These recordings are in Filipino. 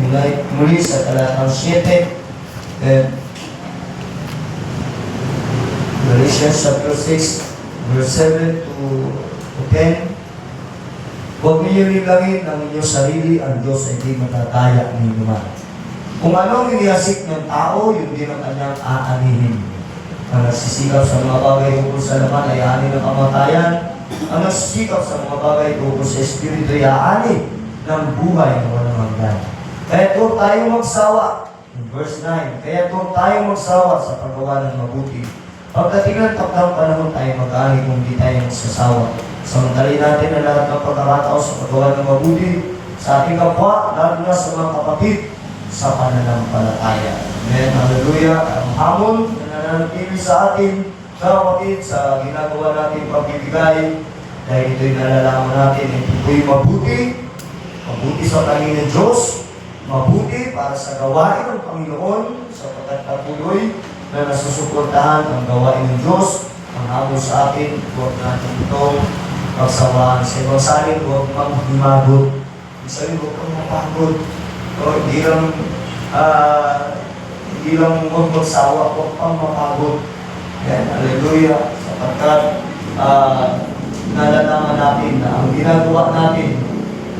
natin muli sa talatang 7. Galatians chapter 6, verse 7 to 10. Huwag ninyo nilangin ang inyong sarili, ang Diyos ay di matataya ninyo man. Kung anong inihasik ng tao, yun din ang kanyang aanihin. Ang nagsisikap sa mga bagay ukol sa laman ay ani ng kamatayan. Ang nagsisikap sa mga bagay ukol sa Espiritu ay ani ng buhay na walang hanggan. Kaya doon tayo magsawa. In verse 9, kaya doon tayo magsawa sa paggawa ng mabuti. Pagdating ng takdang panahon tayo mag-ani kung di tayo magsasawa. Samantalay natin ang lahat ng pagkakataon sa paggawa ng mabuti sa ating kapwa, lalo na sa mga kapatid sa pananampalataya. Amen. Hallelujah. Ang hamon na nananatili sa atin, kapatid, sa ginagawa natin pagbibigay, dahil ito'y nalalaman natin, ito'y mabuti, mabuti sa Panginoon Diyos, mabuti para sa gawain ng Panginoon, sapagkat patuloy na nasusuportahan ang gawain ng Diyos, ang hamon sa atin, huwag natin itong pagsawaan. Sa ibang salin, huwag kang himagot. Sabi, huwag kang mapagod. O, hindi lang huwag magsawa, huwag kang mapagod. Yan, hallelujah. Sapagkat nalalaman natin na ang ginagawa natin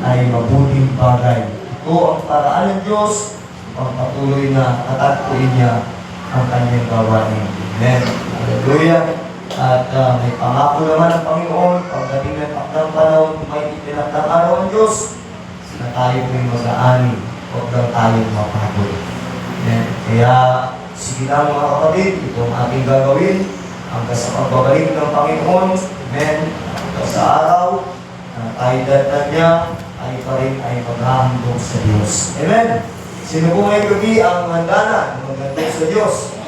ay mabuting bagay. Ito ang paraan ng Diyos, ang patuloy na tatagpuin niya ang kanyang gawain. Amen. Hallelujah. At may pangako naman ang Panginoon, pagdating ng takdang panahon, may itinakdang araw ang Diyos, na tayo po'y mag-aani, huwag lang tayong mapagod. Kaya, sige lang mga kapatid, itong ating gagawin, hanggang sa pagbabalik ng Panginoon, amen, hanggang sa araw, na tayo datad niya, tayo pa rin ay maghahandog sa Diyos. Amen. Sino po may gabi ang handa na, maghandog sa Diyos?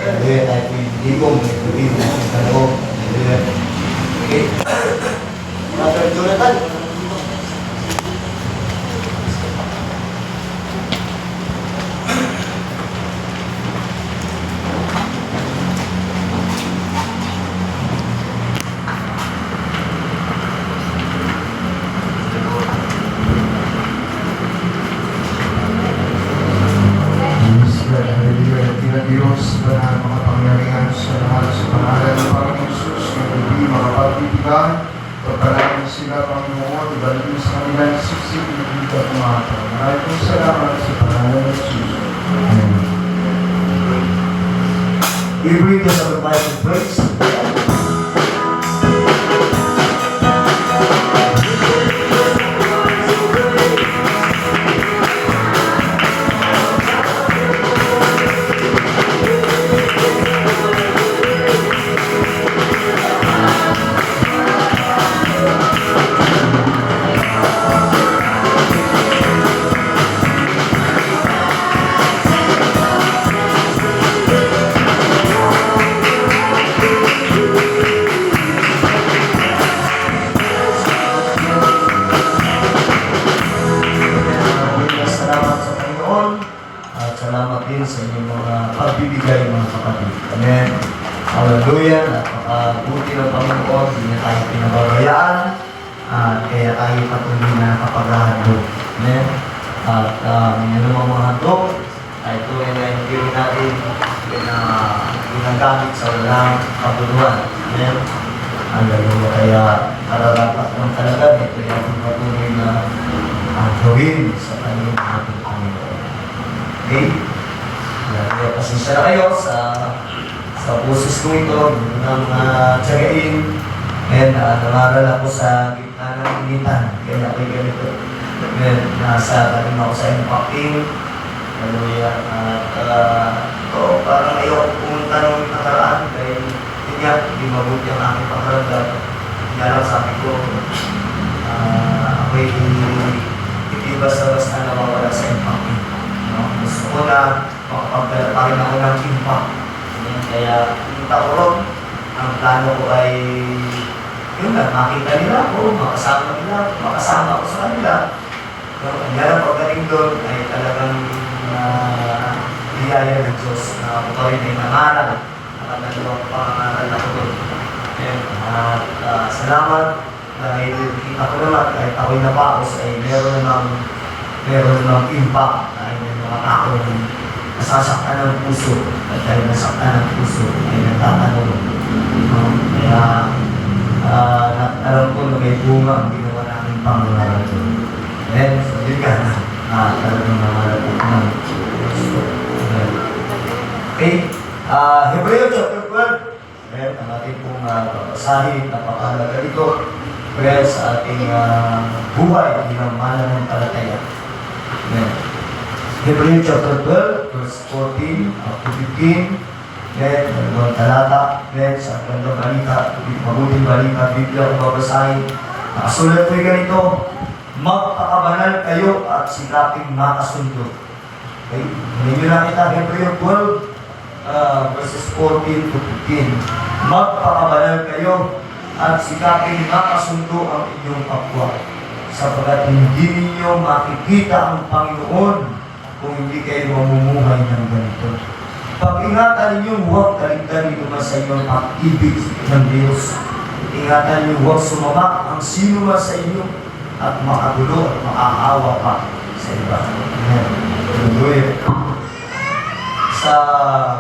Hallelujah, tayo po yung digong, may gabi, may kaloob. Hallelujah. Okay. Brother Jonathan, Diyos, banal mga pangyarihan sa lahat sa pangalan ng Panginoon Jesus, na hindi makapagbibigay, pagpalain sila, Panginoon, ibalik sa kanilang siksik na dito at umato. Maraming salamat sa pangalan ng Jesus. Amen. we bring the sacrifice of praise. Salamat din sa inyong mga pagbibigay, mga kapatid. Amen. Hallelujah. Napakabuti ng Panginoon. Hindi niya tayo pinababayaan. Kaya tayo patuloy na kapag-handog. Amen. At yun ang mga handog. Ito ay hindi rin natin ginagamit sa walang kabuluhan. Amen. Hallelujah. Kaya kararapat ng talaga. Ito ay ating patuloy na gawin sa kanyang ating Panginoon. Okay? Kaya pasensya na kayo sa boses ko ito ng tsagain. And nangaral ako sa gitna ng initan. Kaya ako'y ganito. And nasa talim ako sa impacting. Hallelujah. At parang ayaw ko pumunta ng nakaraan. Dahil hindi mabuti ang aking pakaramdam. Kaya lang sabi ko, ako'y hindi basta-basta nawawala sa impacting. Gusto ko na makapagdala pa rin ako ng impact. Kaya punta ko ron. Ang plano ko ay yun lang, makita nila ako, makasama ako sa kanila. Pero kanya lang pagdating doon ay talagang biyaya ng Diyos na ako pa rin ay nangaral. Nakadalawang pangangaral ako doon. At salamat dahil kita ko naman kahit ako'y napaos ay meron namang meron ng impact dahil may mga taong nasasaktan ng puso at dahil nasaktan ng puso ay nagtatanong. Kaya alam ko na may bunga ang ginawa namin pangalan doon. Amen? So yun ka na. Talagang namalapot ng gusto. Okay? Hebreo chapter 12. Amen? Ang ating pong babasahin, napakahalaga dito. Well, sa ating buhay, bilang mananampalataya. Amen. Hebreo chapter 12, verse 14 up to 15. Amen. Dalawang talata. Amen. Sa gandang balita, mabuting balita, Biblia kung babasahin. Nakasulat ko yung ganito, magpakabanal kayo at silaping makasundo. Okay? Hindi nyo nakita, Hebreo 12, verses 14 to 15. Magpakabanal kayo at sikapin makasundo ang inyong kapwa, sapagkat hindi ninyo makikita ang Panginoon kung hindi kayo mamumuhay ng ganito. Pag-ingatan ninyo, huwag kaligtan naman sa inyong pag-ibig ng Diyos. Ingatan ninyo, huwag sumama ang sino man sa inyo at makagulo at makaawa pa sa iba. Hallelujah. Sa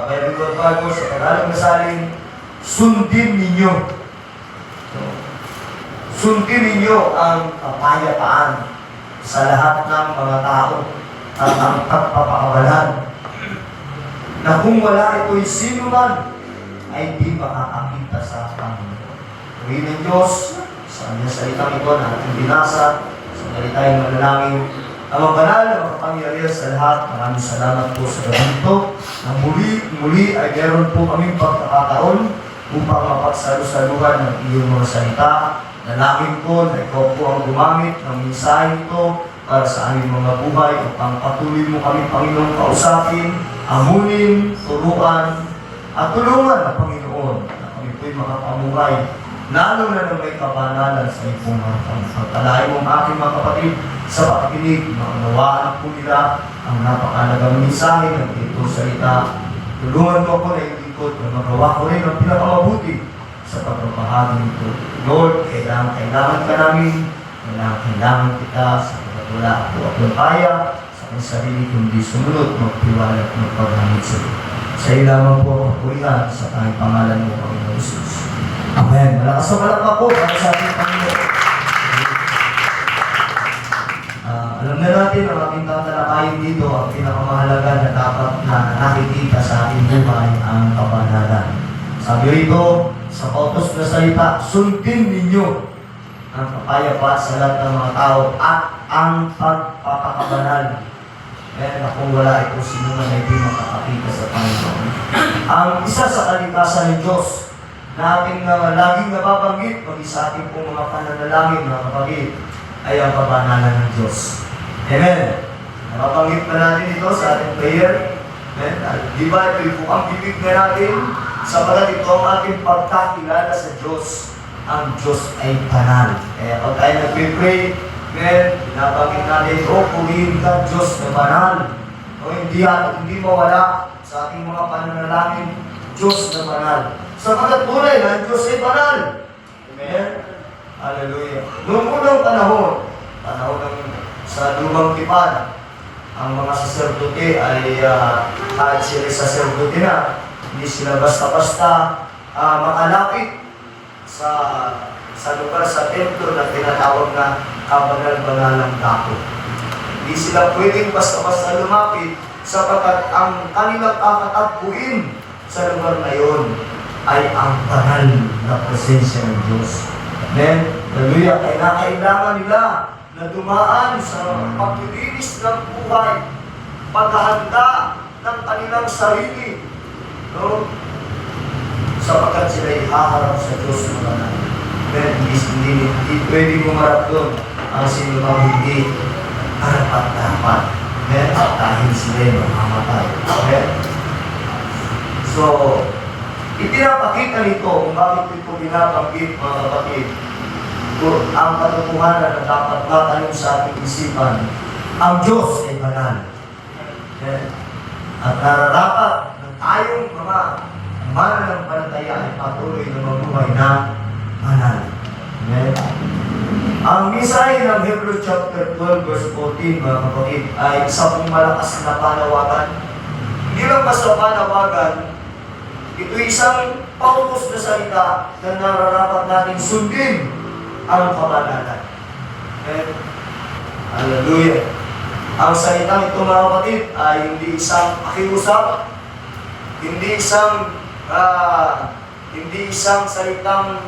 Bible sa Tagalog na salin, sundin ninyo. Sundin ninyo ang kapayapaan sa lahat ng mga tao at ang pagpapakabalan na kung wala ito'y sino man ay di makakakita sa Panginoon. Purihin ng Diyos sa kanyang salitang ito na ating binasa sa malitayang manalangin ang mabanal na makapangyarihan sa lahat. Maraming salamat po sa gabi ito na muli ay meron po kaming pagkakataon upang mapagsalusaluhan ng iyong mga salita. Nalangin ko na ikaw po ang gumamit ng mensahe ito para sa aming mga buhay upang patuloy mo kami, Panginoon, kausapin, amunin, turuan, at tulungan na Panginoon na kami po'y makapamuhay, lalo na ng may kabanalan sa iyong harapan. Pagpalain mo ang aking mga kapatid sa pakikinig, maunawaan po nila ang napakalagang mensahe ng itong salita. Tulungan mo ako na yung likod na magawa ko rin ang pinakamabuti sa pagbabahagi nito. Lord, kailangan ka namin, kailangan kita sa wala ako akong kaya sa aking sarili kundi sumunod, magtiwala at magpaghamit sa iyo. Sa iyo lamang po ang kapurihan sa tanging pangalan mo, Panginoon Jesus. Amen. Malakas na palakpak po para sa ating Panginoon. Alam na natin ang ating tatalakayin dito, ang pinakamahalaga na dapat na nakikita sa ating buhay ang kabanalan. Sabi rito, sa pautos na salita, sundin ninyo ang kapayapaan sa lahat ng mga tao at ang pagpapakabanal. Na kung wala ito, sino man ay di makakakita sa Panginoon. Ang isa sa kalikasan ng Diyos na ating laging nababanggit, pag sa ating pong mga pananalangin, mga kapatid, ay ang kabanalan ng Diyos. Amen. Nababanggit pa natin ito sa ating prayer. Amen. Di ba ito yung bukang bibig na natin? Sapagat ito ang ating pagkakilala sa Diyos. Ang Diyos ay banal. Kaya pag tayo nag-pray, nabanggit natin, purihin ka Diyos na banal. Hindi mawala sa ating mga pananalangin, Diyos na banal. Sapagat tunay na ang Diyos ay banal. Amen? Hallelujah. Noong unang panahon sa lumang tipan, ang mga saserdote ay kahit sila saserdote na, hindi sila basta-basta makalapit sa lugar sa templo na tinatawag na kabanal-banalang dako. Hindi sila pwedeng basta-basta lumapit sapagkat ang kanilang kakatagpuin sa lugar na iyon ay ang banal na presensya ng Diyos. Amen? Hallelujah! Kailangan nila na dumaan sa paglilinis ng buhay, paghahanda ng kanilang sarili, no? Sapagkat sila ihaharap sa Diyos na banal. Hindi pwede umarap doon ang sinumang hindi karapat-dapat. Dahil sila mamamatay. So, ipinapakita nito kung bakit ito binabanggit, mga kapatid. Ang katotohanan na dapat matanong sa ating isipan, ang Diyos ay banal. At nararapat na tayong mga mananampalataya ay patuloy na mabuhay na banal. Amen? Ang mensahe ng Hebrew chapter 12 verse 14, mga kapatid, ay isa pong malakas na panawagan. Hindi lang basta panawagan, ito isang pautos na salita na nararapat natin sundin ang kabanalan. Amen. Hallelujah. Ang salitang ito, mga kapatid, ay hindi isang pakiusap, hindi isang salitang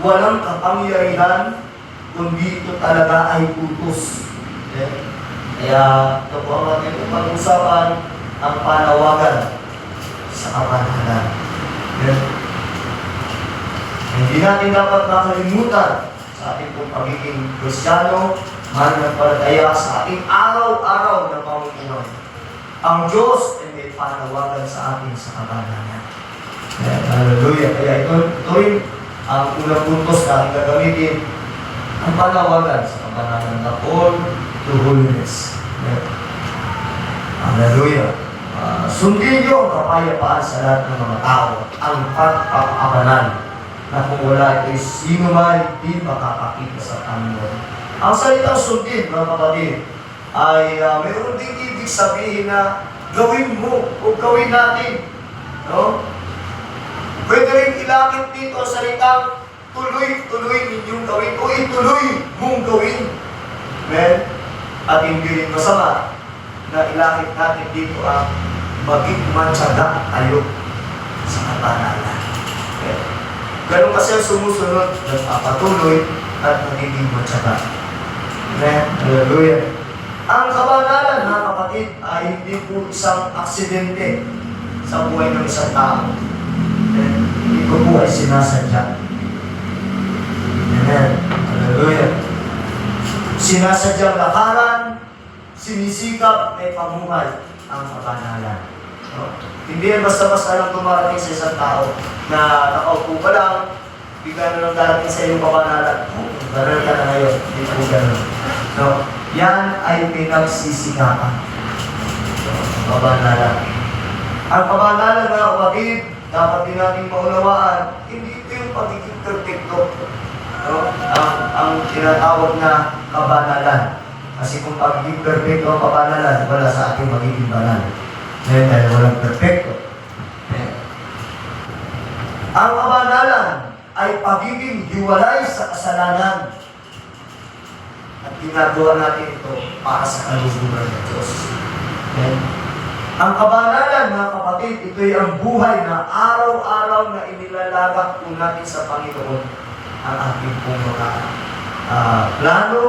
walang kapangyarihan, kundi ito talaga ay utos. Okay? Kaya ito po ang ating pag-usapan, ang panawagan sa kabanalan. Okay? Hindi natin dapat makalimutan sa ating pong pagiging Kristiyano, mananampalataya sa ating araw-araw na pamumuhay. Ang Diyos ay may panawagan sa atin sa kabanalan. Hallelujah. Kaya ito rin ang unang puntos na ating gagamitin, ang panawagan sa kabanalan na all to holiness. Hallelujah. Sundin niyo ang kapayapaan sa lahat ng mga tao, ang pagpapabanal, na kung wala ito, sino man hindi makakakita sa Panginoon. Ang salitang sundin, mga kapatid, ay mayroon ding ibig sabihin na gawin mo o gawin natin. No? Pwede rin ilakit dito ang salitang tuloy-tuloy ninyong gawin o ituloy mong gawin. Amen? At hindi rin masama na ilakit natin dito ang maging matyaga tayo sa kabanalan. Okay? Ganun kasi ang sumusunod, nagpapatuloy at nagiging matyaga. Amen? Hallelujah. Ang kabanalan, mga kapatid, ay hindi po isang aksidente sa buhay ng isang tao. Ito po ay sinasadya. Amen. Hallelujah. Sinasadyang lakaran, sinisikap ay pamuhay ang kabanalan. No? Hindi yan basta-basta lang tumarating sa isang tao na nakaupo ka lang, bigla na lang darating sa iyong kabanalan. Ganun ka na ngayon. Hindi po ganun. No? Yan ay pinagsisikapan. Kabanalan. Ang kabanalan, mga kapatid, dapat din natin maunawaan, hindi ito yung pagiging perfecto. No? Ang tinatawag na kabanalan. Kasi kung pagiging perfecto ang kabanalan, wala sa ating magiging banal. Ngayon dahil walang perfecto. Ang kabanalan ay pagiging hiwalay sa kasalanan. At ginagawa natin ito para sa kalusugan ng Diyos. Okay? Ang kabanalan, mga kapatid, ito'y ang buhay na araw-araw na inilalagak po natin sa Panginoon ang ating pong mga plano,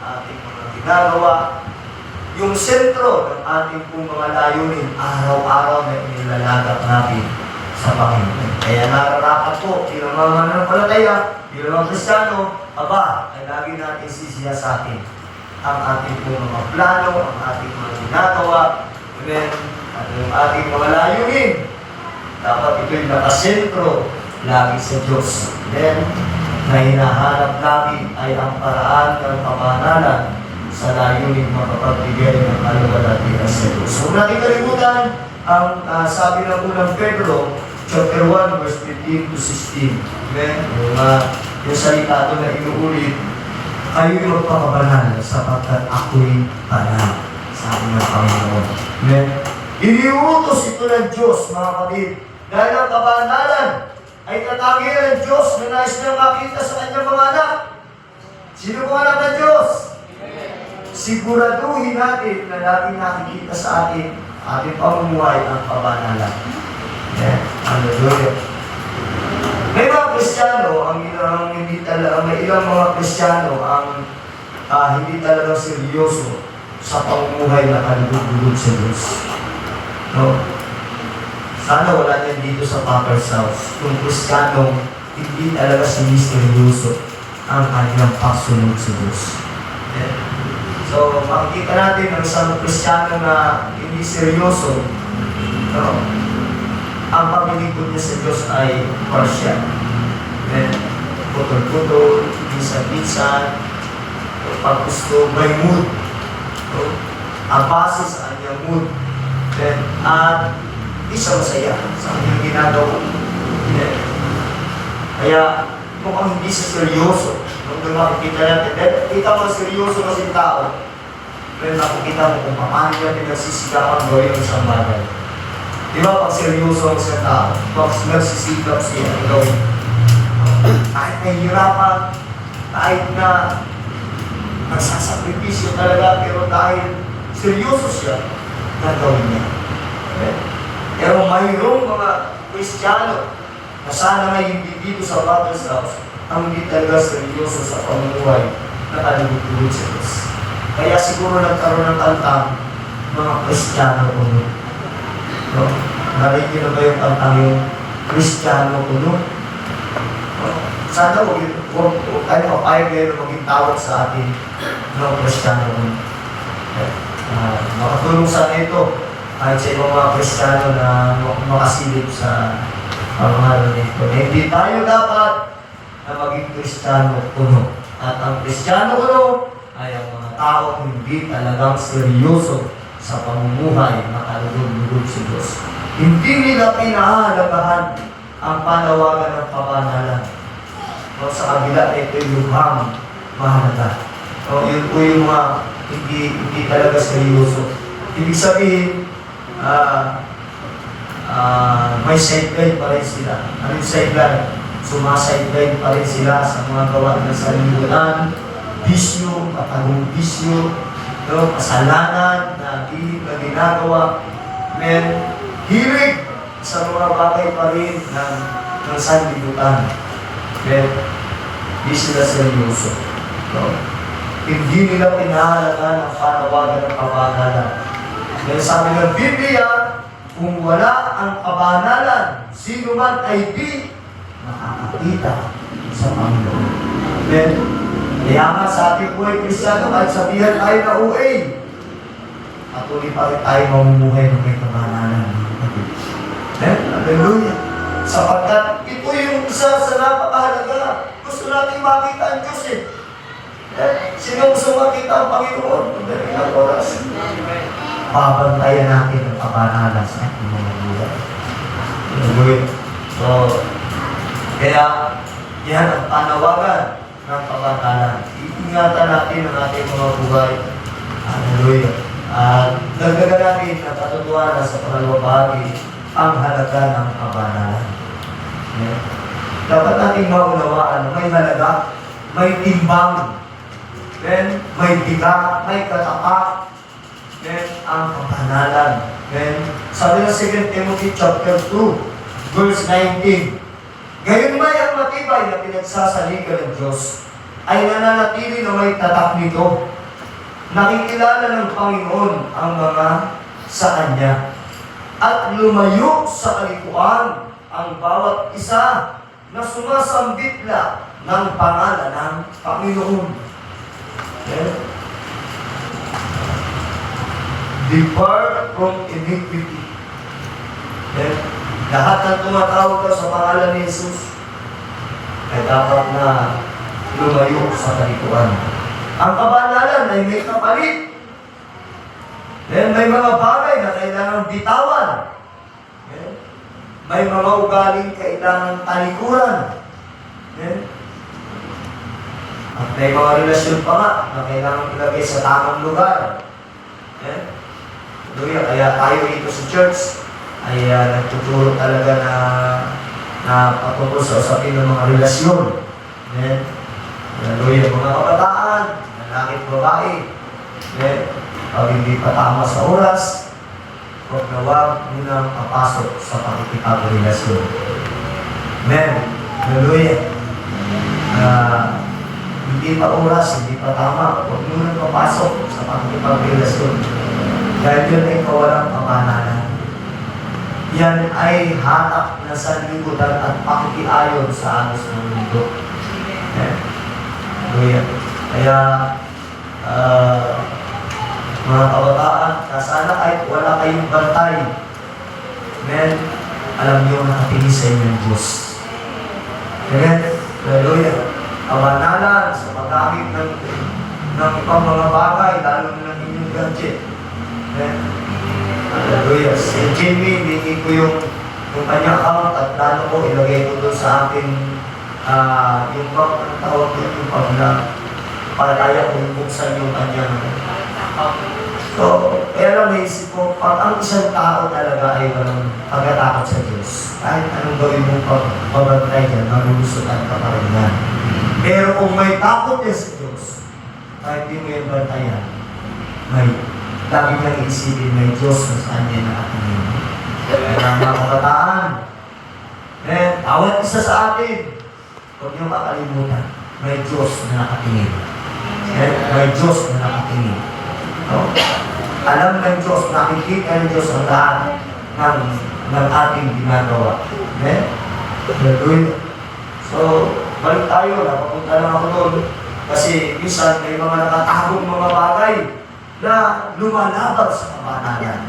ating mga ginagawa, yung sentro ng ating pong mga layunin, araw-araw na inilalagak natin sa Panginoon. Kaya nararapat po, bilang mga mananampalataya, bilang mga Kristiyano, ay lagi natin sisiyasatin ang ating pong mga plano, ang ating mga ginagawa, amen, at yung ating mga layunin. Dapat ito'y nakasentro lagi sa Diyos. Then, na hinahanap natin ay ang paraan ng kabanalan sa layunin makapagbigay ng kaluwalhatian sa Diyos. Huwag natin kalimutan ang sabi ng unang Pedro, chapter 1, verse 15 to 16. Amen? Yung salita ito na inuulit, kayo'y magpakabanal sapagkat ako'y banal. Sabi ng Panginoon. Amen? Iniutos ito ng Diyos, mga kapatid, dahil ang kabanalan ay katangian ng Diyos na nais niyang makita sa kanyang mga anak. Sino po anak ng Diyos? Siguraduhin natin na laging nakikita sa atin pamumuhay ang kabanalan. Amen? Hallelujah. May mga Kristiyano, may ilang mga Kristiyano ang hindi talaga seryoso sa pamumuhay na kalugod-lugod sa Diyos. No? Sana wala niyan dito sa Papa's House kung Kristiyano hindi talaga siniseryoso ang kanilang pagsunod sa Diyos. Okay? So, makikita natin ang isang Kristiyano na hindi seryoso, no? Ang paglilingkod niya sa Diyos ay partial. Putol-putol, minsan-minsan, pag gusto, may mood. So, ang base sa kanyang mood. At isa masaya sa kanyang ginagawa. Kaya, mukhang hindi siya seryoso. Nung makikita natin, dahil kita mo seryoso kasi tao, pero nakikita mo kung paano niya pinagsisigapan gawin ang isang bagay. Di ba, pag seryoso ang isang tao, pag nagsisikap siya ang gawin, kahit nahihirapan, kahit na nagsasakripisyo talaga, pero dahil seryoso siya, nagawin niya. Okay? Pero mayroong mga Kristiyano na sana nga hindi dito sa Father's House ang hindi talaga seryoso sa pamumuhay na kalibig-tubig sa Diyos. Kaya siguro nagkaroon ng kantang mga Kristiyano kuno. No? Narinig niyo na ba yung kantang yung Kristiyano kuno? No? Sana huwag tayo papayag kayo na maging tawag sa atin ng Kristiyano kuno. Makatulong sana ito kahit sa ibang mga Kristiyano na makasilip sa pamahalaan nito. Hindi tayo dapat na maging Kristiyano kuno. At ang Kristiyano kuno ay ang mga tao hindi talagang seryoso sa pamumuhay na kalugod-lugod sa Diyos. Hindi nila pinahalagahan ang panawagan ng kabanalan. O sa kabila, ito yung lubhang mahalaga. O yun po yung mga hindi talaga seryoso. Ibig sabihin, may sideline pa rin sila. Ano yung sideline? Sumasideline pa rin sila sa mga gawa ng sanlibutan, bisyo, patagong bisyo, no, kasalanan na di na ginagawa. Men, hilig sa mga bagay pa rin ng sanlibutan. Men, di sila seryoso. No? Hindi nila pinahalagan ang panawagan ng kabanalan. Dahil sabi ng Biblia, kung wala ang kabanalan, sino man ay di makakakita sa Panginoon. Then, kaya nga sa ating buhay Kristiyano, kahit sabihan tayo na OA, patuloy pa rin tayo mamumuhay ng may kabanalan. Hallelujah! Sapagkat ito yung isa sa napakahalaga. Gusto natin makita ang Diyos eh. Sino gusto makita ang Panginoon? Dahil ang oras. Pabantayan natin ang kabanalan sa ating mga buhay. Hallelujah! So, kaya yan ang panawagan ng kabanalan. Iingatan natin ang ating mga buhay. Hallelujah! At dagdagan natin ang katotohanan sa pangalawang bahagi ang halaga ng kabanalan. Yeah. Dapat natin maunawaan na may halaga, may timbang, then may bigat, may katapat, then ang kabanalan. Then, sabi ng 2 Timothy chapter 2, verse 19, gayon may ang matibay na pinagsasaligan ng Diyos ay nananatili na may tatak nito. Nakikilala ng Panginoon ang mga sa Kanya at lumayo sa kalikuan ang bawat isa na sumasambitla ng pangalan ng Panginoon. Okay? Depart from iniquity. Okay? Lahat ng tumatawag ka sa pangalan ni Jesus ay dapat na lumayo sa kalikuan. Ang kabanalan ay may kapalit. Then may mga bagay na kailangan bitawan. Okay? May mga ugaling kailangan talikuran. Okay? At may mga relasyon pa nga na kailangan ilagay sa tamang lugar. Okay? Kaya tayo dito sa church ay nagtuturo talaga na patungkol sa usapin ng mga relasyon. Okay? Hallelujah. Mga kabataan, lalaki at babae. Okay? Pag hindi pa tama sa oras, huwag na huwag munang papasok sa pakikipagrelasyon. Amen. Hallelujah. Hindi pa oras, hindi pa tama, huwag munang papasok sa pakikipagrelasyon. Dahil yun ay kawalang kabanalan. Yan ay hatak na sanlibutan at pakikiayon sa anos ng mundo. Amen. Hallelujah. Kaya, mga kabataan, sana kahit wala kayong bantay, amen, alam niyo nakatingin sa inyo ng Diyos. Amen? Hallelujah. Kabanalan sa paggamit ng ibang mga bagay, lalo na ng inyong gadget. Amen? Hallelujah. Si Jimmy, hindi ko yung kanyang account at plano ko ilagay ko doon sa aking yung bang ang tawag doon, yung pag na palataya kung buksan yung kanyang. So, kaya lang naisip ko, pag ang isang tao talaga ay walang pagkatakot sa Diyos, kahit anong gawin mong pagbantay dyan, malulusutan ka pa rin yan. Pero kung may takot yan sa Diyos, kahit di mo yung bantayan, may lagi niyang isipin, may Diyos na sa kanya na ating kaya mga kabataan, bawat isa sa atin, huwag niyong kakalimutan, may Diyos na nakatingin. May Diyos na nakatingin. No? Alam ng Diyos, nakikita ng Diyos ang lahat ng ating ginagawa. Hallelujah. So, balik tayo, napapunta lang ako doon. Kasi minsan may mga nakatagong mga bagay na lumalaban sa kabanalan.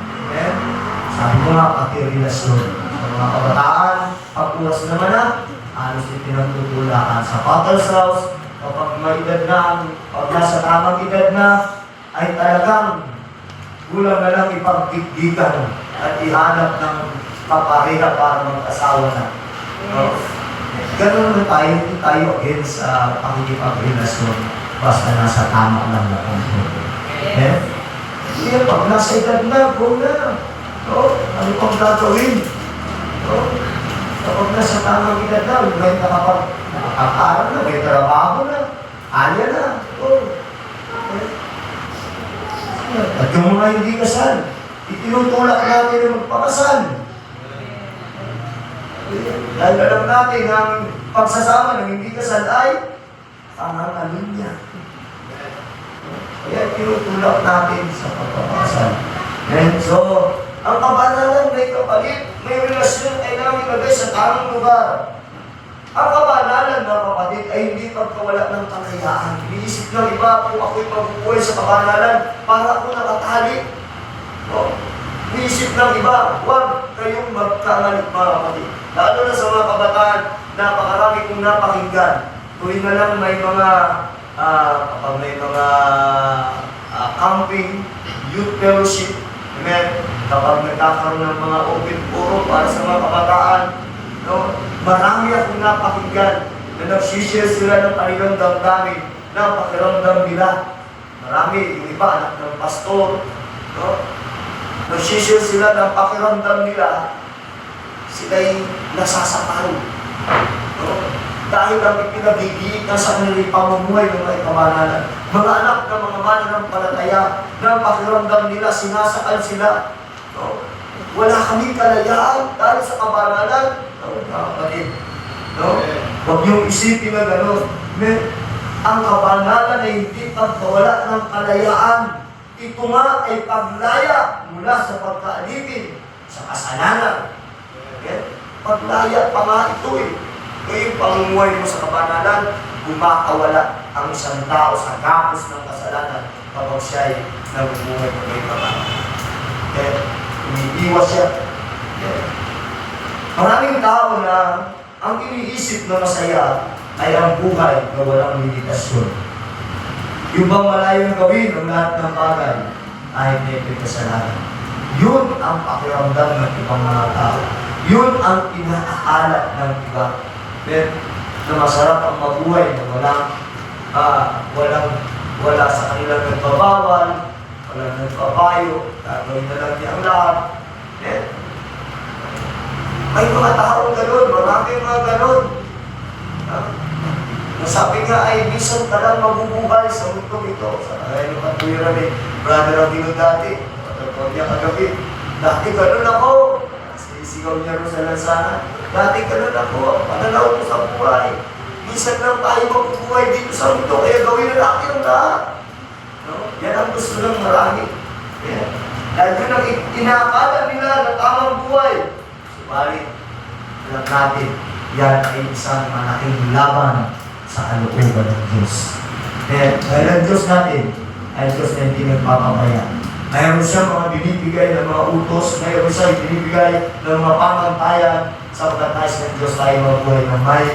Sabi ko nga, pati-relasyon. Sa mga kabataan, pag-uwas naman na, halos ipinagtutulakan sa Father's House, kapag may edad na, pag nasa tamang edad na, ay talagang kulang na lang ipagdigdigan at ihanap ng kapareha para mag-asawa na. No? Ganun na tayo, hindi tayo against sa pakikipagrelasyon basta nasa tama lang na control. Hindi, pag nasa edad na, go na. No? Ano pang gagawin? No? Kapag nasa tamang edad na, may nakapag-aaral na, may trabaho na, kaya na. At yung mga hindi kasal, itinutulak natin na magpakasal. Dahil alam natin ang pagsasama ng hindi kasal ay panganganin niya. Kaya itinutulak natin sa pagpapakasal. So, ang kabanalan may kapalit, may relasyon ay namin ilagay sa tamang lugar. Ang kabanalan, mga kapatid, ay hindi pagkawala ng kalayaan. Iniisip ng iba kung ako'y magbubuhay sa kabanalan para ako nakatali. No? Iniisip ng iba, huwag kayong magkamalit, mga kapatid. Lalo na sa mga kabataan, napakarami kong napakinggan. Tuwing na lang may mga, kapag may mga camping, youth fellowship, amen? Kapag nagkakaroon ng mga open forum para sa mga kabataan, no? Marami akong napakinggan na nagsishare sila ng kanilang damdamin na pakiramdam nila. Marami, yung iba, anak ng pastor, no? Nagsishare sila ng pakiramdam nila, sila'y nasasakal. No? Dahil ang ipinagigiit na sa kanilang pamumuhay ng mga kabanalan. Mga anak ng mga mananampalataya na pakiramdam nila, sinasakal sila. No? Wala kaming kalayaan dahil sa kabanalan. Kapatid, no? Huwag niyong isipin na gano'n. Ang kabanalan ay hindi pagkawala ng kalayaan. Ito nga ay paglaya mula sa pagkaalipin sa kasalanan. Paglaya pa nga ito eh. Ngayong pamumuhay mo sa kabanalan, bumakawala ang isang tao sa gapos ng kasalanan kapag siya ay nabubuhay mo ngayong kabanalan. Umiiwas siya. Maraming tao na ang iniisip na masaya ay ang buhay na walang limitasyon. Yung bang malayong gawin ang lahat ng bagay ay may kasalanan. Yun ang pakiramdam ng ibang mga tao. Yun ang inaakala ng iba. Na masarap ang mabuhay na wala sa kanilang nagbabawal, walang nagpapayo, gagawin na lang niya ang lahat. May mga taong gano'n, maraming mga gano'n. Nasabi nga ay minsan ka lang mabubuhay sa mundo ito. Sa kaya yung katwiran ni Brother Avino dati, patagpag niya kagabi. Dati gano'n ako. Sisigaw niya rin sa lansana. Dati gano'n ako. Pananaw ko sa buhay. Minsan lang tayo mabubuhay dito sa mundo. Kaya gawin na natin ang lahat. No? Yan ang gusto ng marami. Dahil yun ang inakala nila na tamang buhay. Subalit, alam natin, yan ay isang malaking laban sa kalooban ng Diyos. Dahil ang Diyos natin ay Diyos na hindi nagpapabaya. Mayroon siyang mga binibigay ng mga utos, mayroon siyang binibigay ng mga pamantayan sa pagkatayos ng Diyos tayo mabuhay na may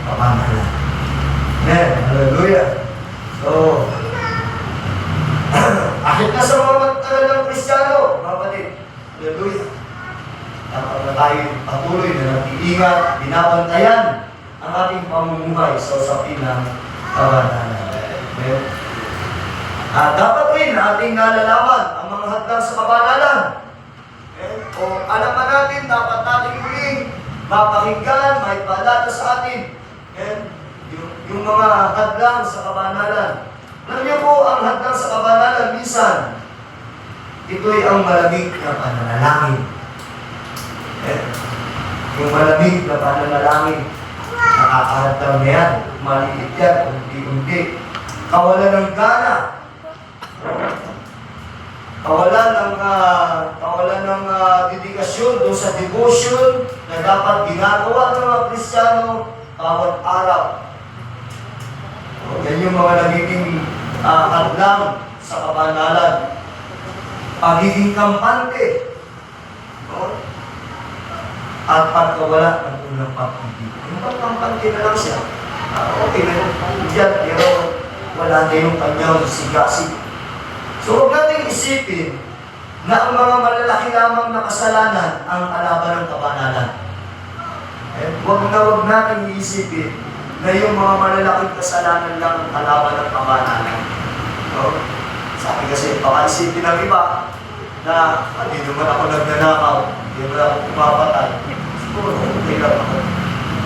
kapanalan. Amen. Hallelujah. So, akit na sa mga matagal ng Kristiyano, mga kapatid. Hallelujah. Dapat na tayo patuloy na nag-iingat, binabantayan ang ating pamumuhay sa usapin ng kabanalan. Okay? At dapat rin ating nalalaman ang mga hadlang sa kabanalan. Okay? O alaman natin, dapat natin muling mapakinggan, may paalala sa atin. Okay? Yung mga hadlang sa kabanalan. Alam niyo po, ang hadlang sa kabanalan, minsan, ito'y ang malamig na pananalangin. Okay? Yung malamig na pananalangin, nakakahadlang na yan, maliit yan, unti-unti. Kawalan ng gana, kawalan ng dedikasyon doon sa devotion na dapat ginagawa ng mga Kristiyano bawat araw. Yan yung mga nagiging hadlang sa kabanalan. Pagiging kampante. At pagkawala ng unang pag-ibig. Yung pagkampante na lang siya. Okay na yun, pero wala na yung kanyang sigasig. So huwag natin isipin na ang mga malalaki lamang na kasalanan ang kalaban ng kabanalan. Huwag natin iisipin na yung mga malalaking kasalanan lang ang kalaban ng kabanalan. No? Sabi kasi, baka isipin ng iba na hindi naman ako nagnanakaw, hindi naman ako pumapatay. Siguro, okay lang ako.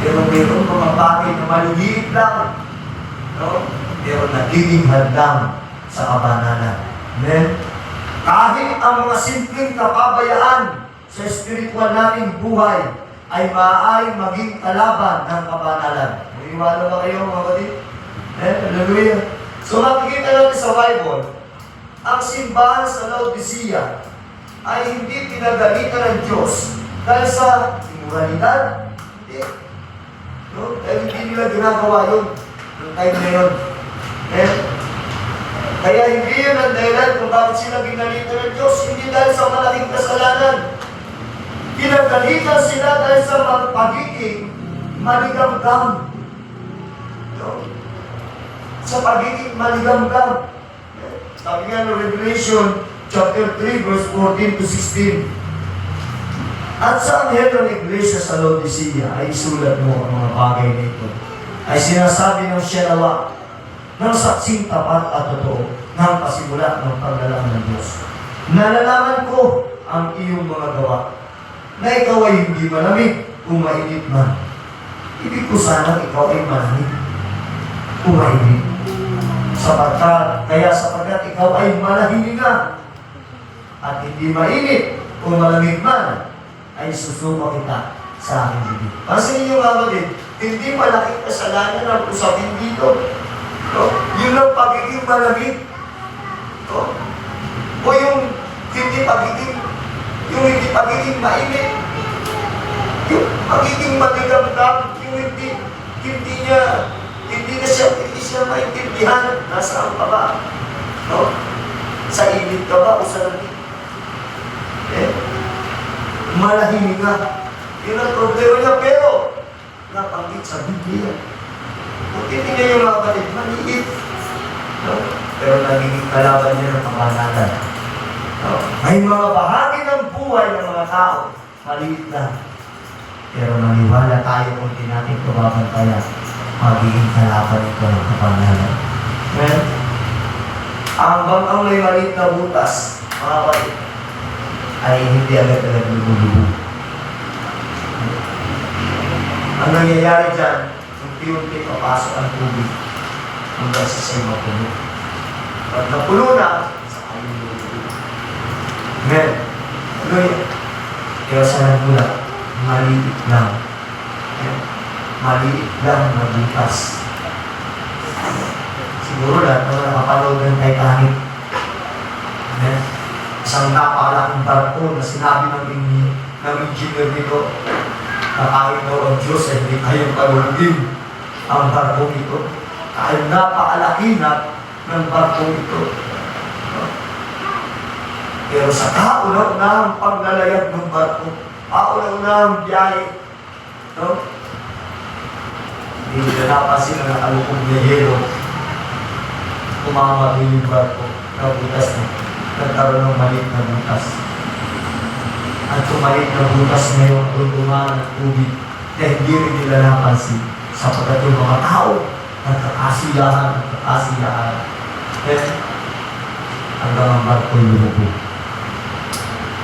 Pero meron mga bagay na maliliit lang. No? Pero nagiging hadlang sa kabanalan. Amen? Kahit ang mga simpleng kapabayaan sa spiritual nating buhay ay maaaring maging kalaban ng kabanalan. Iwala ba kayo mga kapatid? Hallelujah. So makikita natin sa Bible, ang simbahan sa Laodicea ay hindi pinagalitan ng Diyos dahil sa immoralidad. No? Dahil hindi nila ginagawa yun noong time na yun. Kaya hindi yun ang dahilan kung bakit sila ginalitan ng Diyos. Hindi dahil sa malaking kasalanan. Pinagalitan sila dahil sa pagiging maligamgam. Sa pagiging maligamgam. Sabi nga ng Revelation chapter 3 verse 14 to 16. At sa anghel ng iglesia sa Laodicea ay isulat mo ang mga bagay nito. Ay sinasabi ng siya nawa ng saksing tapat at totoo ng pasimula ng paglalang ng Diyos. Nalalaman ko ang iyong mga gawa na ikaw ay hindi malamig kung mainit man. Ibig ko sanang ikaw ay malamig kung mainit. Sapagkat ikaw ay malahininga at hindi mainit kung malamig man, ay susuko kita sa aking bibig. Kasi yung kapatid, hindi malaking kasalanan ang usapin dito. No? Yun ang pagiging malamig. No? O yung hindi pagiging mainit. Yung pagiging maligamgam, yung hindi siya maintindihan. Nasaan ka ba? No? Sa init ka ba o sa lamig? Malahimik ka. Yun ang problema niya, pero napanggit sa Biblia. Kung titingnan yung mga kapatid, maliit. No? Pero nagiging kalaban niya ng kabanalan. No? May mga bahagi ng buhay ng mga tao, maliit lang. Pero maniwala tayo kung di natin ito babantayan, magiging kalaban ito ng kabanalan. Well, ang may maliit na butas, mga kapatid, ay hindi agad-agad lumulubog. Ang nangyayari dyan, unti-unti papasok ang tubig hanggang sa sa'yo mapuno. Pag napuno na, saka yung lumulubog. Amen. Kaya sa nagulat, maliit lang. Maliit lang na butas. Siguro lahat na nakapanood ng Titanic. Amen. Isang napakalaking barko na sinabi ng engineer nito na kahit daw ang Diyos ay hindi kayang palugin ang barko ito. Kahit napakalaki na ng barko ito. Pero sa kauna-unahang paglalayag ng barko, kauna-unahang biyahe, hindi na napasin na nakalukog na yelo. Tumama din yung barko na butas na. Nagkaroon ng maliit na butas. At yung maliit na butas na yung tutungan ng tubig na hindi rin nila napansin. sapagkat yung mga tao nagkakasiyahan. Then, hanggang ang barko'y lumubog.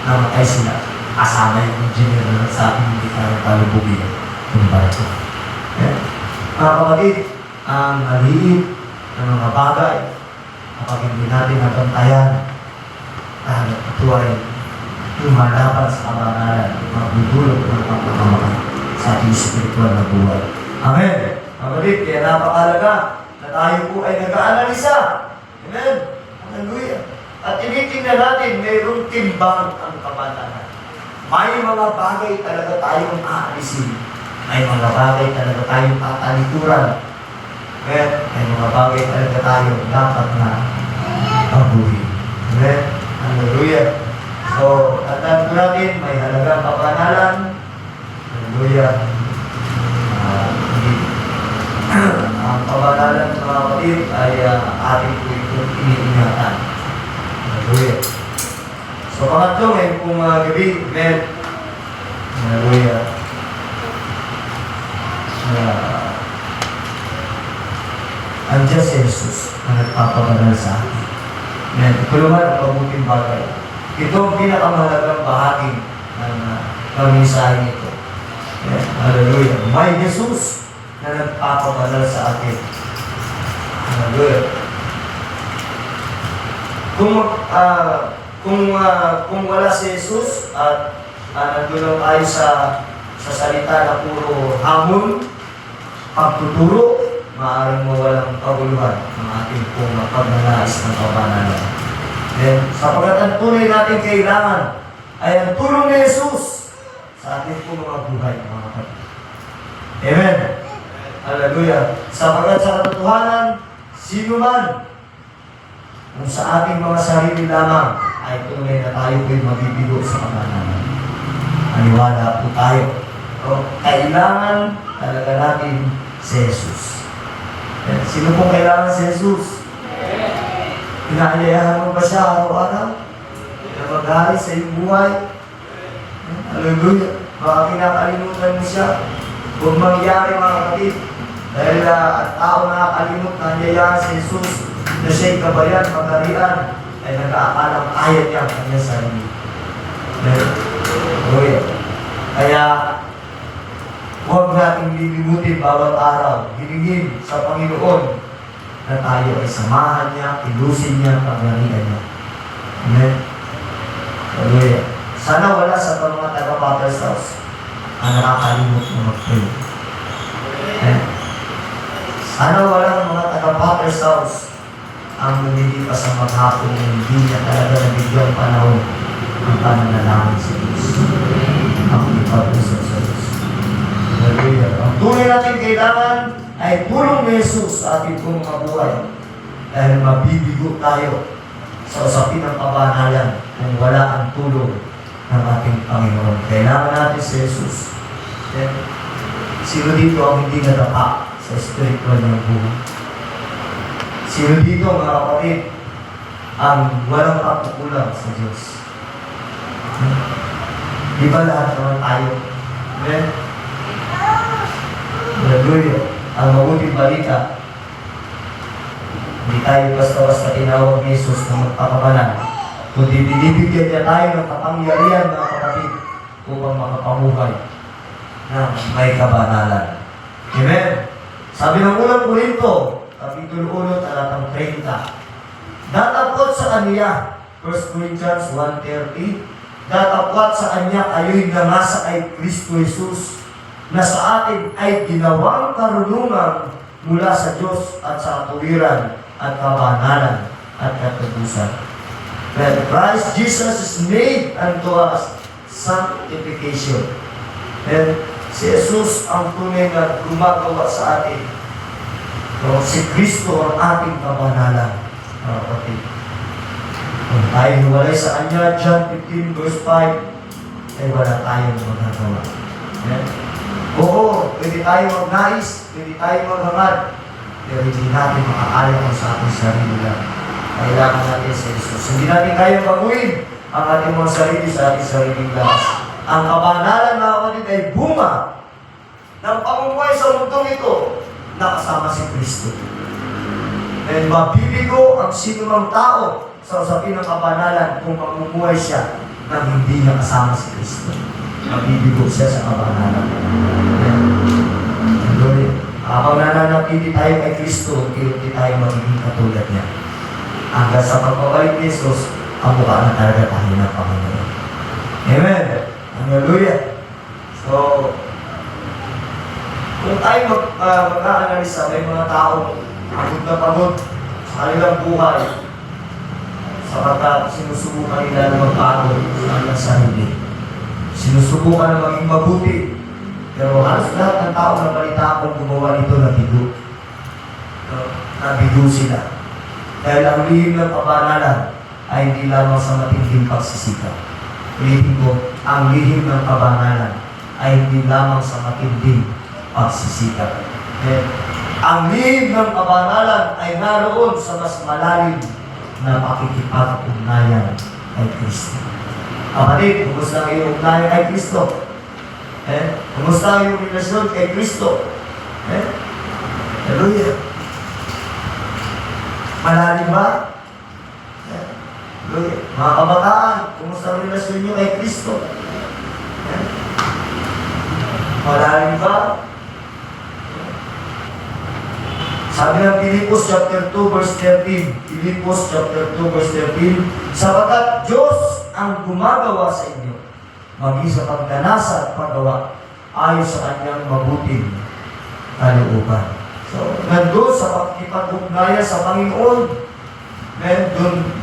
Namatay sila. Kasama yung engineer na nagsabi hindi tayo palubugin yung barko. Mga kapatid, ang maliit ng mga bagay kapag hindi natin nabantayan, dahil ito ay lumalaban sa kabanalan, magdudulot ng pagkakamay sa ating spiritual na buhay. Amen. Kapatid, kaya napakalaga na tayo po ay nag-aanalisa. Amen. Hallelujah. At tinitingnan natin, mayroong timbang ang kabanalan. May mga bagay talaga tayong aalisin. May mga bagay talaga tayong tatalikuran. Amen. May mga bagay talaga tayong dapat na pabuhin. Amen. Hallelujah. So, tandaan po natin, may halagang kabanalan. Hallelujah. Ang kabanalan ng mga kapatid ay ating po itong iniingatan. Hallelujah. So, pangatlo, ngayon pong gabi, amen. Hallelujah. Andiyan si Jesus na nagpapabanal sa atin. Amen. Ikuluman ang mabuting bagay. Ito ang pinakamahalagang bahagi ng mensahe nito. Amen. Hallelujah. May Jesus na nagpapabanal sa atin. Hallelujah. Kung wala si Jesus at nandun lang tayo sa salita na puro hamon, pagtuturo, maaaring mawalang kaguluhan ng ating pong pagnanais ng kabanalan. Then, sapagkat ang tunay natin kailangan ay ang tulong ni Jesus sa ating pong mga buhay, mga kapatid. Amen. Hallelujah. Sapagkat sa katotohanan, sino man kung sa ating mga sarili lamang ay tunay na tayo po'y mabibigo sa kabanalan. Maniwala po tayo. So, kailangan talaga natin si Jesus. Sino pong kailangan si Jesus? Inaalayahan mo ba siya araw-araw? Na mag-hari sa iyong buhay? Hallelujah. Baka kinakalimutan mo siya. Huwag mangyari mga kapatid. Dahil ang tao nakakalimut na nangyayari si Jesus na siya'y kabayan, magarian, ay nag-aakalang kaya niya ang kanyang sarili. Hallelujah. Kaya, huwag nating lilimutin bawat araw, hilingin sa Panginoon na tayo ay samahan niya, ilusin niya, paglarian niya. Amen? Hallelujah. Sana wala sa mga taga-Father's house ang nakakalimot na mag-pray. Amen? Sana wala mga taga-Father's house ang lumilipas sa maghapon na hindi niya talaga nabigyan panahon ang pananalangin sa Diyos. Ang ipag-usap sa Diyos. Hallelujah. Ang tunay natin kailangan ay tulong ni Jesus sa ating pong mga buhay. Dahil mabibigo tayo sa usapin ng kabanalan kung wala ang tulong ng ating Panginoon. Kailangan natin si Jesus. Then, sino dito ang hindi nadapa sa spiritual ng buhay? Sino dito, mga kapatid, ang walang kapukulang sa Diyos? Di ba lahat naman tayo? Amen? Hallelujah. Ang mabuting balita, hindi tayo basta-basta tinawag ni Jesus na magpakabalan, kundi binibigyan niya tayo ng kapangyarihan, mga kapatid, upang makapamuhay na may kabanalan. Amen? Sabi ng unang Korinto, Kapitulo 1, talatang 30, datapot sa kanya, 1 Corinthians 1:30, datapot sa kanya kayo'y nangasa kay Kristo Jesus, na sa atin ay ginawang karunungan mula sa Diyos at sa katuwiran at kabanalan at katubusan. That Christ Jesus is made unto us sanctification. And si Jesus ang tunay na gumagawa sa atin. So, si Kristo ang ating kabanalan. Kapatid. Kung tayo hiwalay sa Kanya, John 15 verse 5, ay wala tayong magagawa. Amen? Oo, pwede tayo magnais, pwede tayo maghangad, pero hindi natin makakaya sa ating sarili lang. Kailangan natin sa Jesus. Hindi natin kaya baguhin ang ating mga sarili sa ating sariling lakas. Ang kabanalan, mga kapatid, ay bunga ng pamumuhay sa mundong ito na kasama si Kristo. And mabibigo ang sinumang tao sa usapin ng kabanalan kung mamumuhay siya nang hindi niya kasama si Kristo. Mabibigo siya sa kabanalan. Habang nananatili tayo kay Kristo, hindi tayo magiging katulad niya. Hanggang sa pagpapalik ni Jesus, ang mukha na talaga tayo ng Panginoon. Amen. Hallelujah. So, kung tayo mag-aanalisa, may mga tao pagod na pagod sa kanilang buhay sapagkat sinusubukan nila na magbago sa kanilang sarili. Sinusubukan na maging mabuti. Pero halos lahat ng tao na balita kung gumawa nito nabigo. Nabigo sila. Dahil ang lihim ng kabanalan ay hindi lamang sa matinding pagsisikap. Ulitin ko, ang lihim ng kabanalan ay hindi lamang sa matinding pagsisikap. Ang lihim ng kabanalan ay naroon sa mas malalim na pakikipag-ugnayan kay Kristo. Kapatid, kumusta ang iyong ugnayan kay Kristo? Kumusta ang iyong relasyon kay Kristo? Hallelujah. Malalim ba? Hallelujah. Mga kabataan, kumusta ang relasyon niyo kay Kristo? Malalim ba? Sabi ng Pilipos chapter 2 verse 13, Pilipos chapter 2 verse 13, sapagkat Diyos ang gumagawa sa inyo, maging sa pagdanasa at paggawa, ayon sa kanyang mabuting kalooban. So, nandun sa pagkipag-ugnayan sa Panginoon,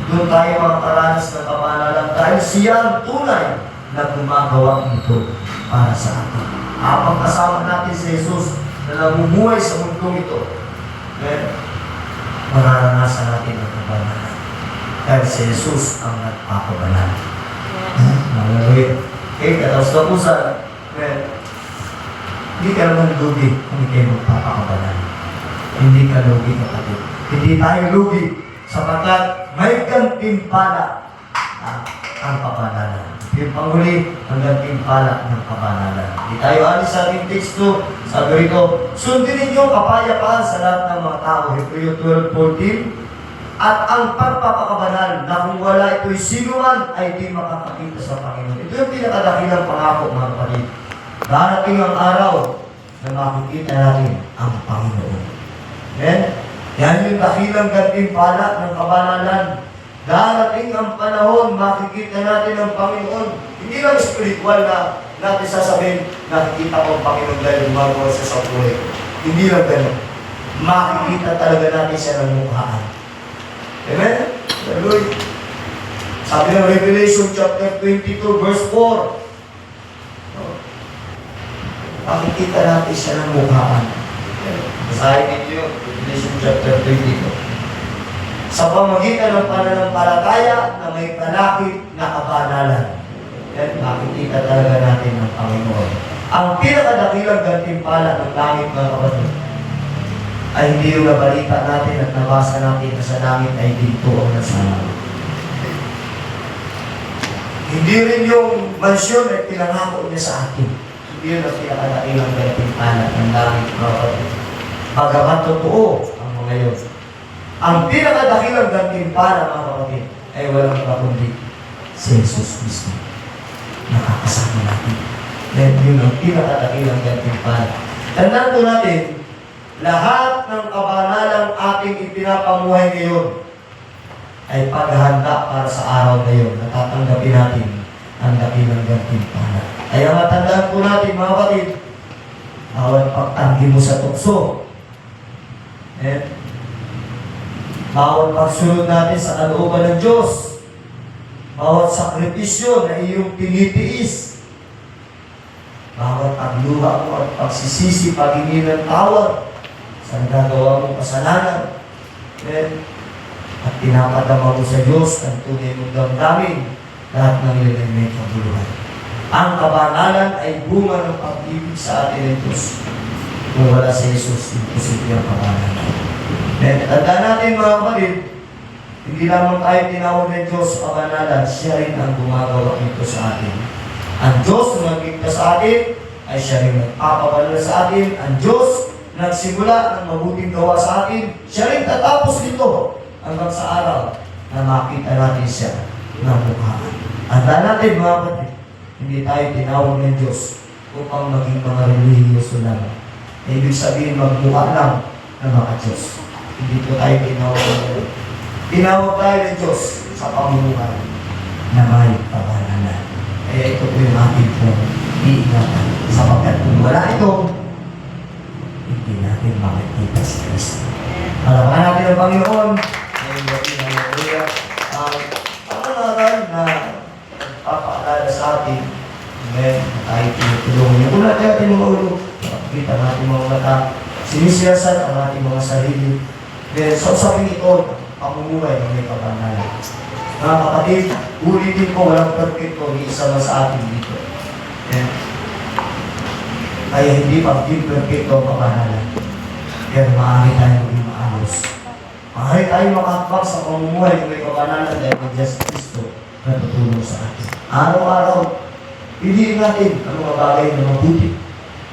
doon tayo makakaranas ng kabanalan dahil siya ang tunay na gumagawa nito para sa atin. Habang kasama natin si Jesus na namumuhay sa mundong ito, mararanasan natin ang kabanalan. Dahil si Jesus ang nagpapabanal. Hallelujah. Okay, katapos-tapusan, hindi ka naman lugi kung hindi kayo magpapakabanal. Hindi ka lugi, kapatid. Hindi tayo lugi sapagkat may gantimpala ang kabanalan. Yung panghuli, ang gantimpala ng kabanalan. Hindi tayo alis sa ating teksto. Sabi rito, sundin ninyo kapayapaan sa lahat ng mga tao. Hebreo 12:14. At ang pagpapakabanal na kung wala ito'y sinuman ay di makakakita sa Panginoon. Ito yung pinakadakilang pangako, mga kapatid. Darating ang araw na makikita natin ang Panginoon. Amen? Yan yung dakilang gantimpala ng kabanalan. Darating ang panahon, makikita natin ang Panginoon. Hindi lang spiritual na natin sasabihin, nakikita ko ang Panginoon dahil gumagawa siya sa buhay. Hindi lang ganun. Makikita talaga natin siya ng mukhaan. Amen? Hallelujah. Sabi ng Revelation chapter 22 verse 4, makikita natin siya ng mukhaan. Basahin ninyo, Revelation chapter 22. Sa pamagitan ng pananampalataya na may kalakip na kabanalan. Yan, makikita talaga natin ang Panginoon. Ang pinakadakilang gantimpala ng langit, mga kapatid, ay hindi yung nabalita natin at nabasa natin na sa langit ay dito ang nasa langit. Hindi rin yung mansyon ay pinangako niya sa atin. Hindi yun ang pinakadakilang gantimpala ng langit, mga kapatid. Bagamat totoo ang mga yun. Ang pinakadakilang gantimpala, mga kapatid, ay walang iba kundi si Jesus Cristo. Nakakasama natin. Then yun ang pinakadakilang gantimpala. Tandaan po natin, lahat ng kabanalang ating ipinapamuhay ngayon ay paghahanda para sa araw na yun. Natatanggapin natin ang dakilang gantimpala. Kaya matandaan po natin, mga kapatid, bawat pagtanggi mo sa tukso, bawat pagsunod natin sa kalooban ng Diyos, bawat sakripisyo na iyong tinitiis, bawat pagluha mo at pagsisisi, paghingi ng tawad sa nagagawa mong kasalanan, at pinapadama mo sa Diyos ang tunay mong damdamin, lahat ng ilan may kabuluhan. Ang kabanalan ay bunga ng pag-ibig sa atin ng Diyos. Kung wala sa Jesus, imposible ang kabanalan. Tandaan natin, mga kapatid, hindi lamang tayo tinawag ng Diyos sa kabanalan, siya rin ang gumagawa nito sa atin. Ang Diyos na magiging sa atin ay siya rin magpapabalala sa atin. Ang Diyos nagsimula ng mabuting gawa sa atin, siya rin tatapos nito hanggang sa araw na makita natin siya ng mukhaan. Tandaan natin mga kapatid, hindi tayo tinawag ng Diyos upang maging mga relihiyoso lang. Ibig sabihin magmukha lang ng mga Diyos. Hindi po tayo tinawag ng Diyos. Tinawag tayo ng Diyos sa pamumuhay na may kabanalan. Kaya ito po yung ating pong iingatan. Sapagkat kung wala ito, hindi natin makikita si Kristo. Palapakan natin ang Panginoon. Ngayon natin ang Hallelujah. Ang aral na papaalala sa atin, ngayon tayo tinutulungan niyo. Kung natin ating mga ulo, makikita natin mga mata, sinisiyasat ang ating mga sarili. Then, sa usapin ito, pamumuhay ng may kabanalan. Mga kapatid, ulitin ko, walang perfecto, ni isa na sa atin dito. Then, kaya hindi pa perfecto ang kabanalan. Pero maaari tayo maging maayos. Maaari tayo makakbak sa pamumuhay ng may kabanalan dahil ng Diyos Kristo na tutulong sa atin. Araw-araw, piliin natin ang mga bagay na mabuti.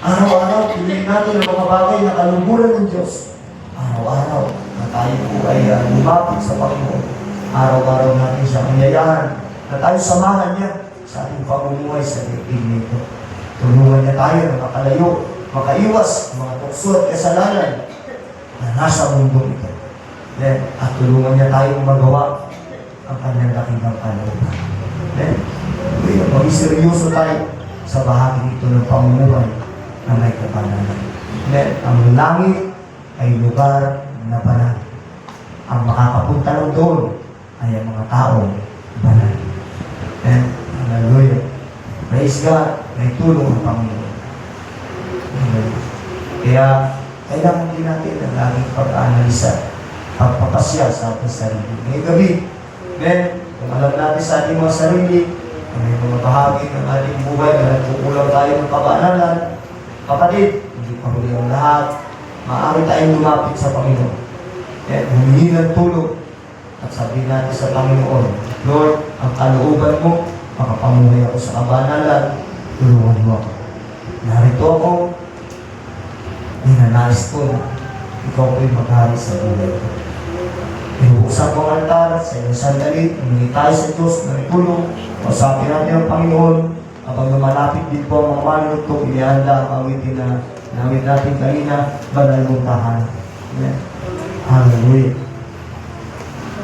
Araw-araw, piliin natin ang mga bagay na kalungkuran ng Diyos. Araw-araw, na tayo po ay lumapit sa Panginoon. Araw-araw natin siya kanyayahan na tayo samahan niya sa ating pamumuhay sa daigdig nito. Tulungan niya tayo na makalayo, makaiwas ang mga tukso at kasalanan na nasa mundo ito. At tulungan niya tayong magawa ang kanyang dakikang kalooban. Maging seryoso tayo sa bahagi ito ng pamumuhay na may kabanalan. Ang langit ay lugar na banal. Ang makakapunta lang doon ay ang mga taong banal. Hallelujah. Praise God. May tulong ang Panginoon. Kaya, kailangan din natin ang laging pag-analisa, pagpapasya sa ating sarili. Ngayong gabi, kung alam natin sa ating mga sarili, may mga bahagi ng ating buhay na nagkukulang tayo ng kabanalan, kapatid, hindi pa huli ang lahat, maaari tayong lumapit sa Panginoon. Humingi ng tulong at sabihin natin sa Panginoon, Lord, ang kalooban mo, makapamuhay ako sa kabanalan, tulungan mo ako. Narito ako, ninanais ko na ikaw ko'y maghari sa buhay ko. Inuusap ko ang altar sa iyong sandali, humingi tayo sa Diyos ng tulong, pasapin natin ang Panginoon, habang lumalapit din po ang mga manunod ko, inihanda ang awitin na nawit natin kanina, banal mong tahanan. Hallelujah.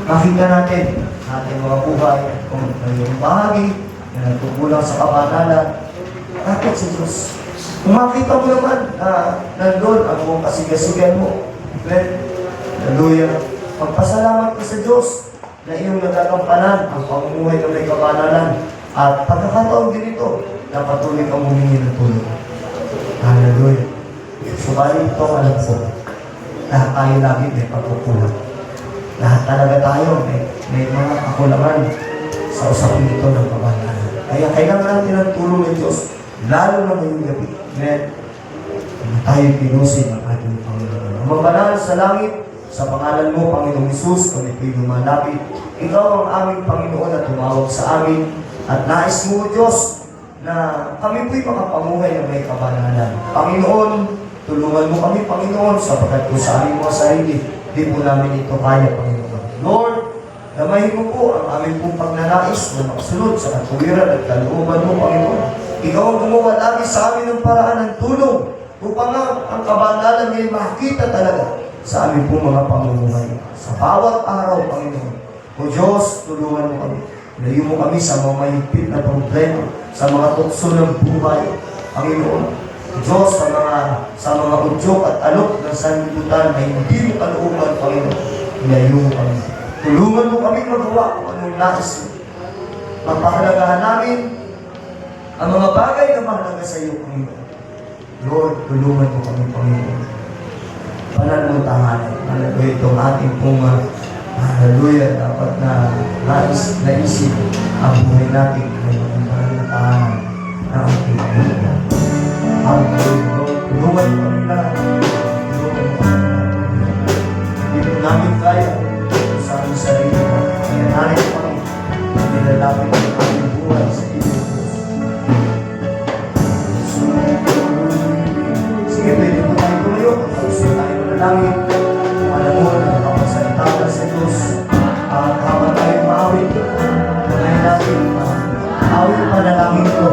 Makita natin mga buhay kung mayroong bahagi na nagkukulang sa kabanalan, dapat sa Diyos. Kung makita mo naman na nandun ang buong kasigasigan mo, hallelujah, magpasalamat ka sa Diyos na iyong nagagampanan ang pamumuhay ng may kabanalan at pagkakataon din ito na patuloy kang humingi ng tulong. Hallelujah. Subalit ito ang alam ko. Lahat tayo lagi may pagkukulang. Lahat talaga tayo may mga kakulangan sa usapin ito ng kabanalan. Kaya kailangan natin ang tulong ng Diyos, lalo na ngayong gabi. Tayo pinusin ang ating Panginoon. Ang magbanal sa langit, sa pangalan mo, Panginoong Hesus, kami po'y lumalapit. Ikaw ang aming Panginoon na tumawag sa amin. At nais mo, Diyos, na kami po'y makapamuhay ng may kabanalan. Panginoon, tulungan mo kami, Panginoon, sapagkat kung sa aming mga sarili, di po namin ito kaya, Panginoon. Lord, damahin mo po ang aming pong pagnanais na makasunod sa katuwiran at kalooban mo, Panginoon. Ikaw ang gumawa lagi sa amin ng paraan ng tulong upang ang kabanalan ay makita talaga sa aming pong mga pamumuhay. Sa bawat araw, Panginoon. O Diyos, tulungan mo kami. Layo mo kami sa mga mahigpit na problema, sa mga tukso ng buhay, Panginoon. Diyos, sa mga udyok at alok ng sanlibutan na hindi mo kalooban, Panginoon. Layo mo kami. Tulungan mo kami magawa kung anong nais mo. Mapahalagahan namin ang mga bagay na mahalaga sa iyo, Panginoon. Lord, tulungan mo kami, Panginoon. Pananampalataya. Hallelujah. Itong ating pong hallelujah. Dapat na naisip ang buhay natin ay pananampalataya na ating Panginoon. Hallelujah. Lord, tulungan mo kami lahat. Tulungan mo kami lahat. Hindi po namin kaya sa aming sarili. Kaya narin kami nilalapit ang aming buhay sa iyo. awit panalangin ko.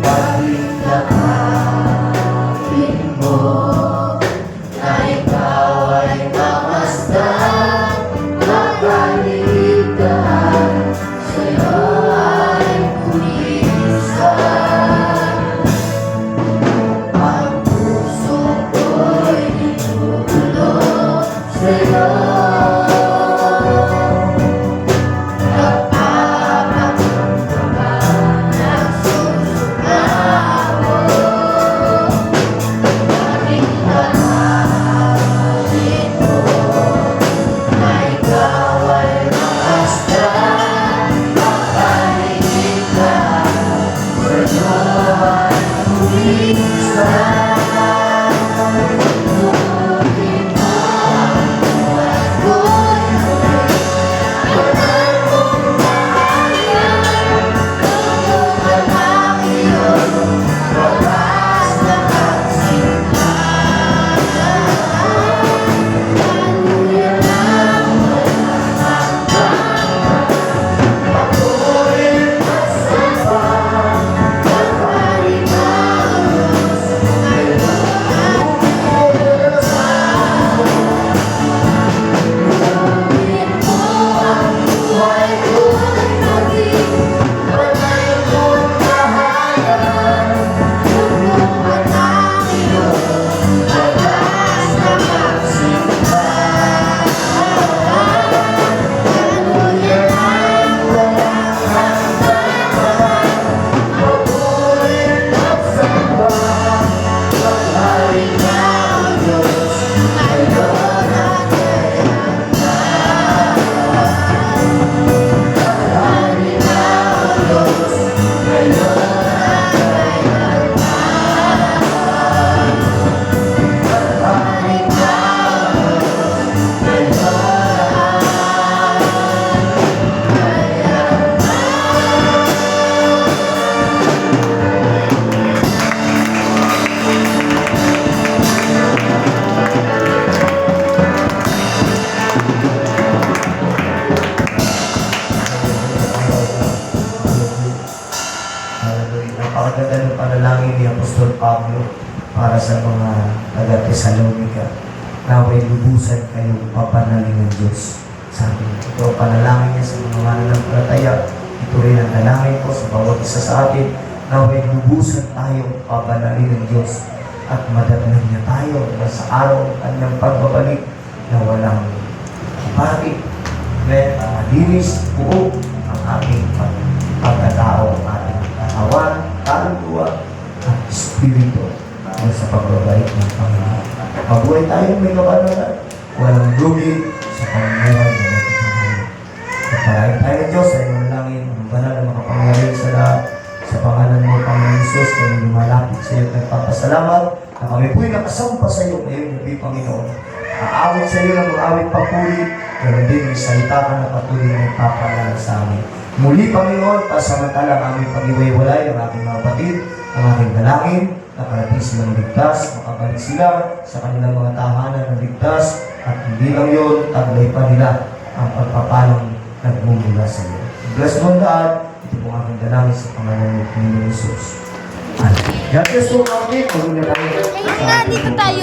Paglikapin mo na ikaw ay mamasdan, makaligtaan, sa'yo ay kumisan. Ang puso ko'y nitutulog sa'yo. Napakaganda ng panalangin ni Apostol Pablo para sa mga taga-Tesalonica. Naway lubusan kayong papanaling ng Diyos. Sabi niya, ito ang panalangin niya sa mga mananampalataya. Ito rin ang dalangin ko sa bawat isa sa atin. Naway lubusan tayong papanaling ng Diyos at madatnan niya tayo sa araw ng kanyang pagbabalik na walang pari, malinis, buo ang ating pagkatao, ang ating katawan, kaluluwa, at espiritu sa pagbabalik ng Panginoon. Mabuhay tayo may kabanalan, walang lugi sa pamumuhay ng ating Panginoon. Pagpalain tayo ng Diyos sa iyong langin, ang banal na makapangyarihan sa lahat. Sa pangalan mo, Panginoon Jesus, kami lumalapit sa iyo at nagpapasalamat na kami po'y nakasampa sa iyo ngayong gabi, Panginoon. Aawit sa iyo ng mga awit papuri, pero din may salita ka na patuloy na nagpapalala sa amin. Muli, Panginoon, pasamantala ang aming pag-iway-walay, ang aking mga batid, ang aking dalangin, nakarating silang ligtas, makabalik sila sa kanilang mga tahanan ng ligtas, at hindi lang yun, taglay pa nila ang pagpapalang nagmumula sa iyo. Bless mo lahat, ito po ang aking dalangin sa pangalan ng Panginoon Jesus. Amen. God bless po, Amen. Pagod na tayo. Halika nga, dito tayo.